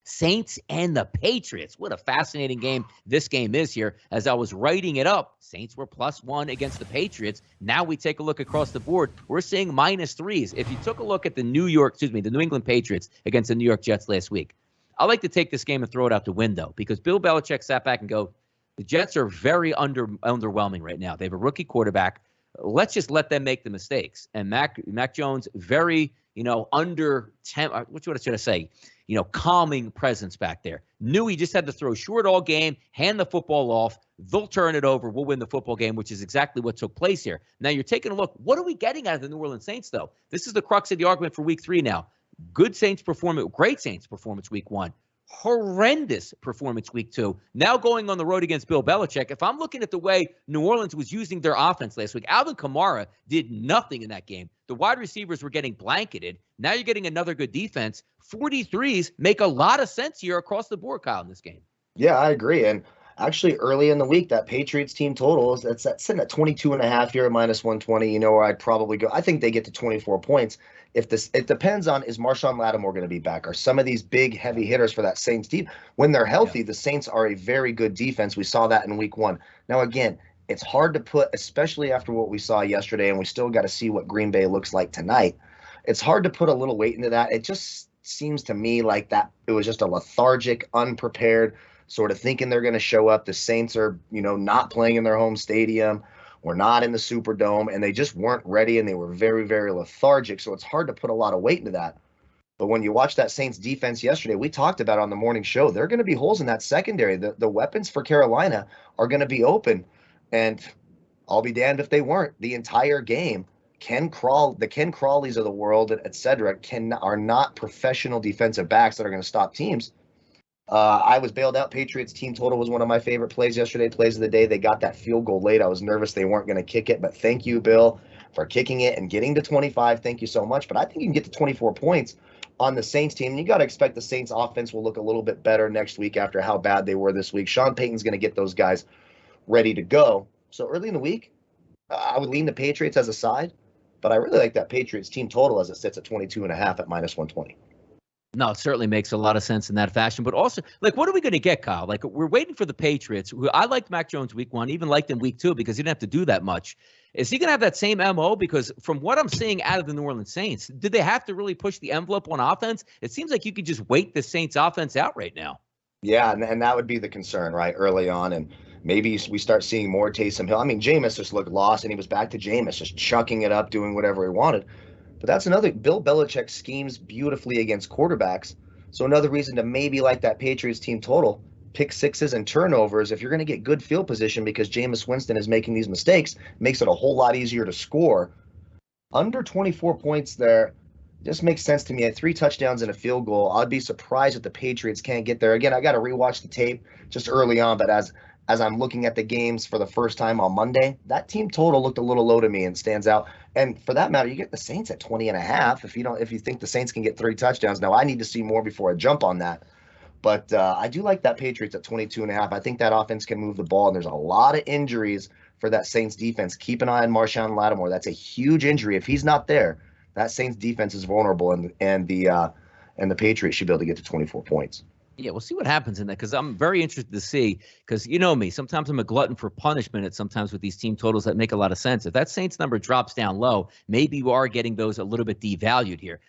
Saints and the Patriots. What a fascinating game this game is here. As I was writing it up, Saints were +1 against the Patriots. Now we take a look across the board. We're seeing -3s. If you took a look at the New England Patriots against the New York Jets last week, I like to take this game and throw it out the window because Bill Belichick sat back and go, the Jets are very underwhelming right now. They have a rookie quarterback. Let's just let them make the mistakes. And Mac Jones, very, what should I say? Calming presence back there. Knew he just had to throw short all game, hand the football off. They'll turn it over. We'll win the football game, which is exactly what took place here. Now you're taking a look. What are we getting out of the New Orleans Saints, though? This is the crux of the argument for week 3 now. Good Saints performance, great Saints performance week 1. Horrendous performance week 2. Now going on the road against Bill Belichick. If I'm looking at the way New Orleans was using their offense last week, Alvin Kamara did nothing in that game. The wide receivers were getting blanketed. Now you're getting another good defense. 43s make a lot of sense here across the board, Kyle, in this game. Yeah, I agree. And actually early in the week, that Patriots team total that's sitting at 22.5 here at -120. You know where I'd probably go. I think they get to 24 points. It depends on, is Marshawn Lattimore going to be back? Are some of these big heavy hitters for that Saints team? When they're healthy, the Saints are a very good defense. We saw that in week 1. Now, again, it's hard to put, especially after what we saw yesterday, and we still got to see what Green Bay looks like tonight. It's hard to put a little weight into that. It just seems to me like that it was just a lethargic, unprepared, sort of thinking they're going to show up. The Saints are, not playing in their home stadium. We're not in the Superdome, and they just weren't ready, and they were very, very lethargic. So it's hard to put a lot of weight into that. But when you watch that Saints defense yesterday, we talked about on the morning show, there are going to be holes in that secondary. The weapons for Carolina are going to be open, and I'll be damned if they weren't. The entire game, the Ken Crawleys of the world, et cetera, are not professional defensive backs that are going to stop teams. I was bailed out. Patriots team total was one of my favorite plays yesterday, plays of the day. They got that field goal late. I was nervous they weren't going to kick it, but thank you, Bill, for kicking it and getting to 25. Thank you so much. But I think you can get to 24 points on the Saints team. And you got to expect the Saints offense will look a little bit better next week after how bad they were this week. Sean Payton's going to get those guys ready to go. So early in the week, I would lean the Patriots as a side, but I really like that Patriots team total as it sits at 22.5 at -120. No, it certainly makes a lot of sense in that fashion. But also, what are we going to get, Kyle? We're waiting for the Patriots. I liked Mac Jones week 1, even liked him week 2 because he didn't have to do that much. Is he going to have that same MO? Because from what I'm seeing out of the New Orleans Saints, did they have to really push the envelope on offense? It seems like you could just wait the Saints offense out right now. Yeah, and that would be the concern, right, early on. And maybe we start seeing more Taysom Hill. I mean, Jameis just looked lost, and he was back to Jameis, just chucking it up, doing whatever he wanted. But that's another. Bill Belichick schemes beautifully against quarterbacks. So another reason to maybe like that Patriots team total, pick sixes and turnovers. If you're going to get good field position because Jameis Winston is making these mistakes, makes it a whole lot easier to score. Under 24 points there just makes sense to me. At 3 touchdowns and a field goal, I'd be surprised if the Patriots can't get there. Again, I got to rewatch the tape just early on, but as I'm looking at the games for the first time on Monday, that team total looked a little low to me and stands out. And for that matter, you get the Saints at 20.5 if you think the Saints can get 3 touchdowns. Now, I need to see more before I jump on that. But I do like that Patriots at 22.5. I think that offense can move the ball, and there's a lot of injuries for that Saints defense. Keep an eye on Marshawn Lattimore. That's a huge injury. If he's not there, that Saints defense is vulnerable, and the Patriots should be able to get to 24 points. Yeah, we'll see what happens in that because I'm very interested to see because you know me. Sometimes I'm a glutton for punishment sometimes with these team totals that make a lot of sense. If that Saints number drops down low, maybe you are getting those a little bit devalued here.